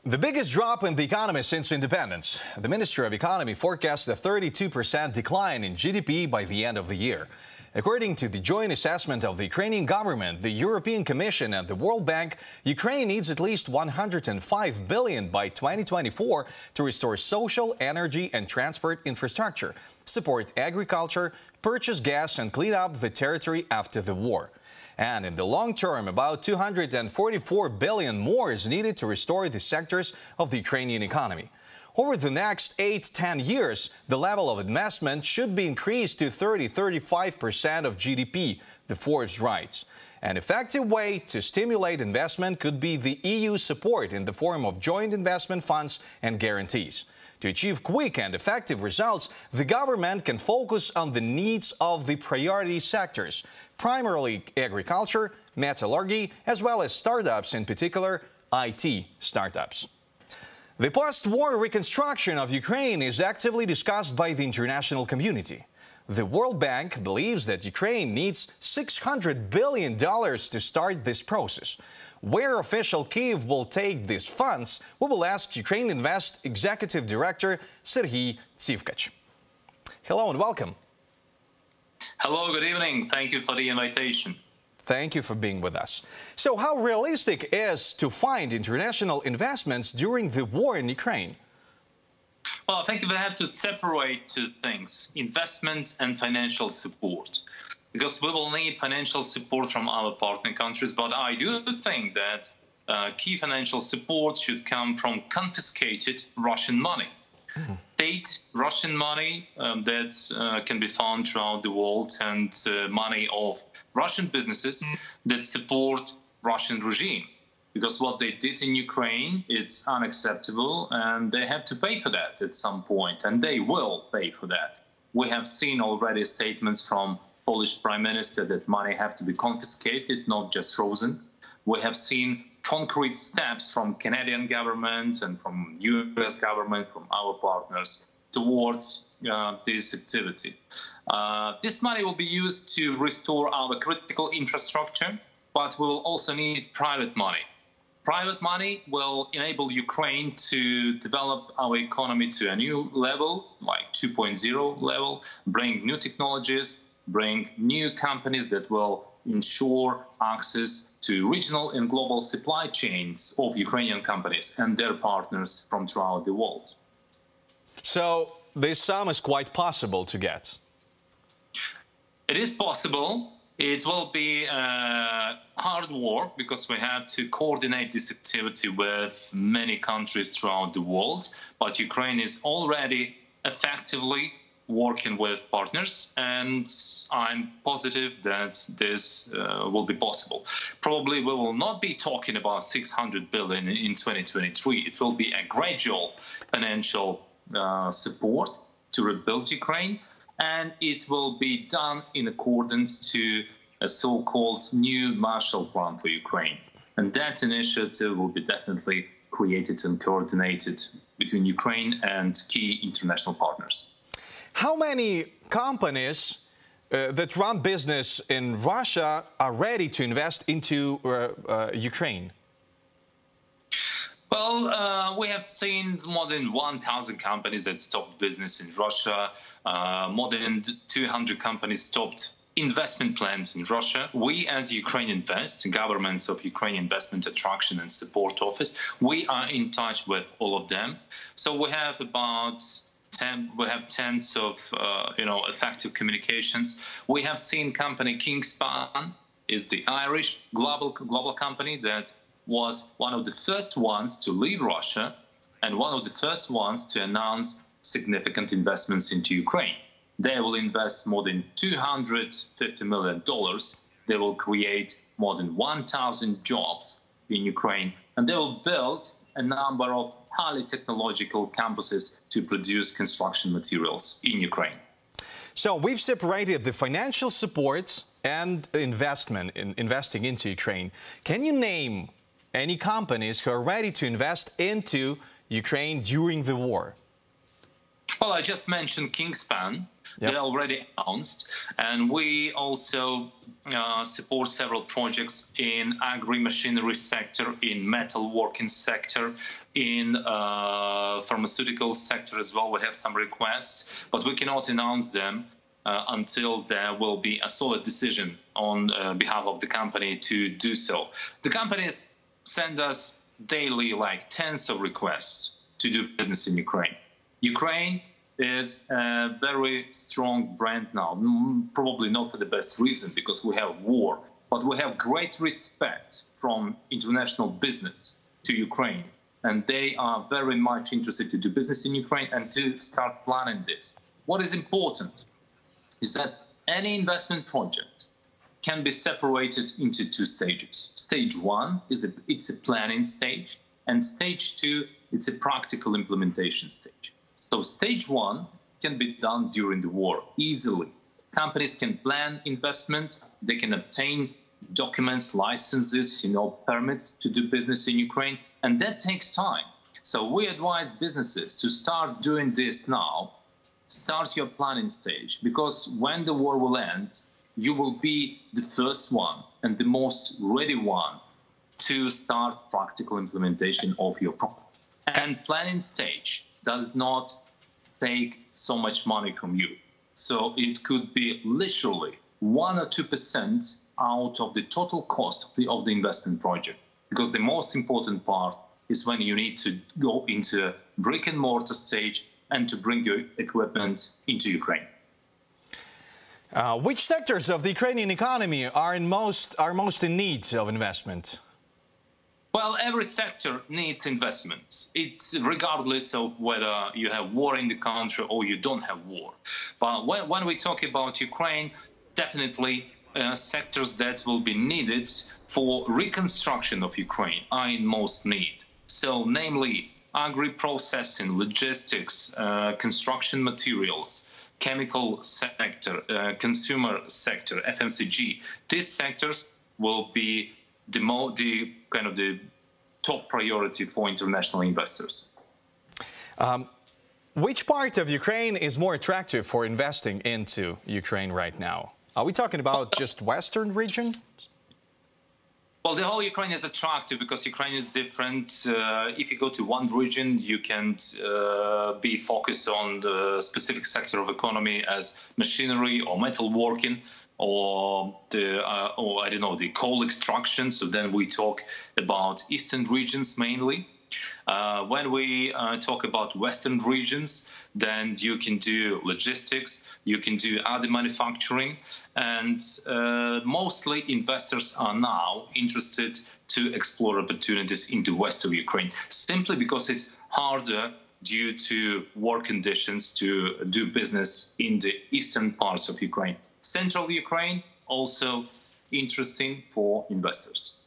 The biggest drop in the economy since independence. The Ministry of Economy forecasts a 32% decline in GDP by the end of the year. According to the joint assessment of the Ukrainian government, the European Commission and the World Bank, Ukraine needs at least $105 billion by 2024 to restore social, energy and transport infrastructure, support agriculture, purchase gas and clean up the territory after the war. And in the long term, about $244 billion more is needed to restore the sectors of the Ukrainian economy. Over the next 8–10 years, the level of investment should be increased to 30–35% of GDP, the Forbes writes. An effective way to stimulate investment could be the EU support in the form of joint investment funds and guarantees. To achieve quick and effective results, the government can focus on the needs of the priority sectors, primarily agriculture, metallurgy, as well as startups, in particular IT startups. The post-war reconstruction of Ukraine is actively discussed by the international community. The World Bank believes that Ukraine needs $600 billion to start this process. Where official Kyiv will take these funds, we will ask Ukraine Invest Executive Director Serhiy Tsivkach. Hello and welcome. Hello, good evening. Thank you for the invitation. Thank you for being with us. So how realistic is to find international investments during the war in Ukraine? Well, I think we have to separate two things, investment and financial support. Because we will need financial support from our partner countries, but I do think that key financial support should come from confiscated Russian money. State Russian money that can be found throughout the world, and money of Russian businesses that support Russian regime. Because what they did in Ukraine, it's unacceptable, and they have to pay for that at some point, and they will pay for that. We have seen already statements from Polish Prime Minister that money have to be confiscated, not just frozen. We have seen concrete steps from Canadian government and from US government, from our partners, towards this activity. This money will be used to restore our critical infrastructure, but we will also need private money. Private money will enable Ukraine to develop our economy to a new level, like 2.0 level, bring new technologies, bring new companies that will ensure access to regional and global supply chains of Ukrainian companies and their partners from throughout the world. So this sum is quite possible to get? It is possible. It will be hard work because we have to coordinate this activity with many countries throughout the world. But Ukraine is already effectively working with partners, and I'm positive that this will be possible. Probably we will not be talking about $600 billion in 2023. It will be a gradual financial support to rebuild Ukraine, and it will be done in accordance to a so-called new Marshall Plan for Ukraine. And that initiative will be definitely created and coordinated between Ukraine and key international partners. How many companies that run business in Russia are ready to invest into Ukraine? Well, we have seen more than 1,000 companies that stopped business in Russia. More than 200 companies stopped investment plans in Russia. We, as Ukraine Invest, governments of Ukraine Investment Attraction and Support Office, we are in touch with all of them. So we have about tens of effective communications. We have seen company Kingspan is the Irish global company that was one of the first ones to leave Russia and one of the first ones to announce significant investments into Ukraine. They will invest more than $250 million. They will create more than 1,000 jobs in Ukraine, and they will build a number of highly technological campuses to produce construction materials in Ukraine. So we've separated the financial support and investing into Ukraine. Can you name any companies who are ready to invest into Ukraine during the war? Well, I just mentioned Kingspan. They already announced. And we also support several projects in agri-machinery sector, in metalworking sector, in pharmaceutical sector as well. We have some requests, but we cannot announce them until there will be a solid decision on behalf of the company to do so. The companies send us daily like tens of requests to do business in Ukraine. Ukraine is a very strong brand now, probably not for the best reason, because we have war, but we have great respect from international business to Ukraine, and they are very much interested to do business in Ukraine and to start planning this. What is important is that any investment project can be separated into two stages. Stage one is it's a planning stage, and stage two, it's a practical implementation stage. So stage one can be done during the war easily. Companies can plan investment, they can obtain documents, licenses, permits to do business in Ukraine, and that takes time. So we advise businesses to start doing this now. Start your planning stage, because when the war will end, you will be the first one and the most ready one to start practical implementation of your project. And planning stage does not take so much money from you. So it could be literally 1 or 2% out of the total cost of the investment project. Because the most important part is when you need to go into brick and mortar stage and to bring your equipment into Ukraine. Which sectors of the Ukrainian economy are most in need of investment? Well, every sector needs investment. It's regardless of whether you have war in the country or you don't have war. But when we talk about Ukraine, definitely sectors that will be needed for reconstruction of Ukraine are in most need. So, namely, agri-processing, logistics, construction materials, chemical sector, consumer sector, FMCG. These sectors will be the top priority for international investors. Which part of Ukraine is more attractive for investing into Ukraine right now? Are we talking about just Western region? Well, the whole Ukraine is attractive because Ukraine is different. If you go to one region, you can be focused on the specific sector of economy as machinery or metalworking or the coal extraction. So then we talk about eastern regions mainly. When we talk about Western regions, then you can do logistics, you can do other manufacturing, and mostly investors are now interested to explore opportunities in the west of Ukraine, simply because it's harder due to war conditions to do business in the eastern parts of Ukraine. Central Ukraine, also interesting for investors.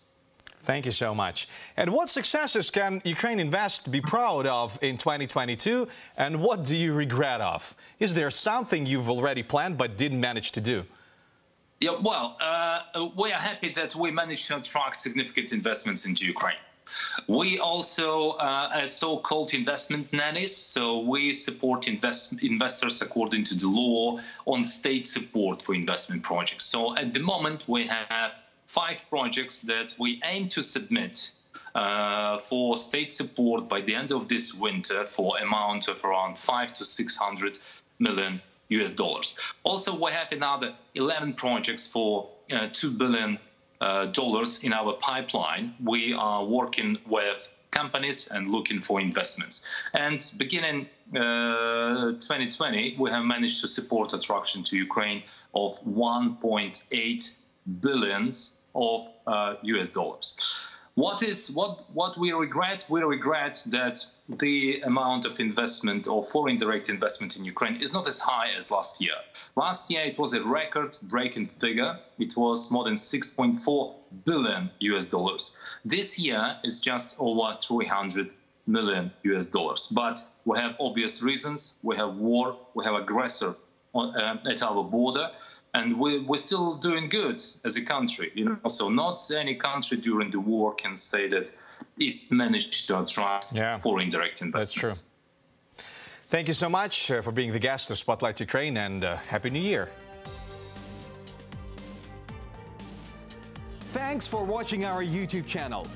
Thank you so much. And what successes can Ukraine Invest be proud of in 2022, and what do you regret of? Is there something you've already planned but didn't manage to do? Yeah, well, we are happy that we managed to attract significant investments into Ukraine. We also are so-called investment nannies, so we support investors according to the law on state support for investment projects. So at the moment we have 5 projects that we aim to submit for state support by the end of this winter for amount of around $500 to $600 million. Also, we have another 11 projects for $2 billion in our pipeline. We are working with companies and looking for investments. And beginning 2020, we have managed to support attraction to Ukraine of $1.8 billion of US dollars. What we regret? We regret that the amount of investment or foreign direct investment in Ukraine is not as high as last year. Last year it was a record-breaking figure. It was more than $6.4 billion US dollars. This year is just over $300 million US dollars. But we have obvious reasons. We have war. We have aggressor at our border. And we're still doing good as a country. So not any country during the war can say that it managed to attract foreign direct investment. That's true. Thank you so much for being the guest of Spotlight Ukraine, and Happy New Year. Thanks for watching our YouTube channel.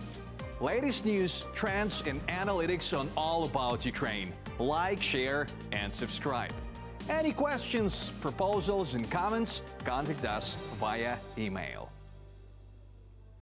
Latest news, trends, and analytics on all about Ukraine. Like, share, and subscribe. Any questions, proposals, and comments, contact us via email.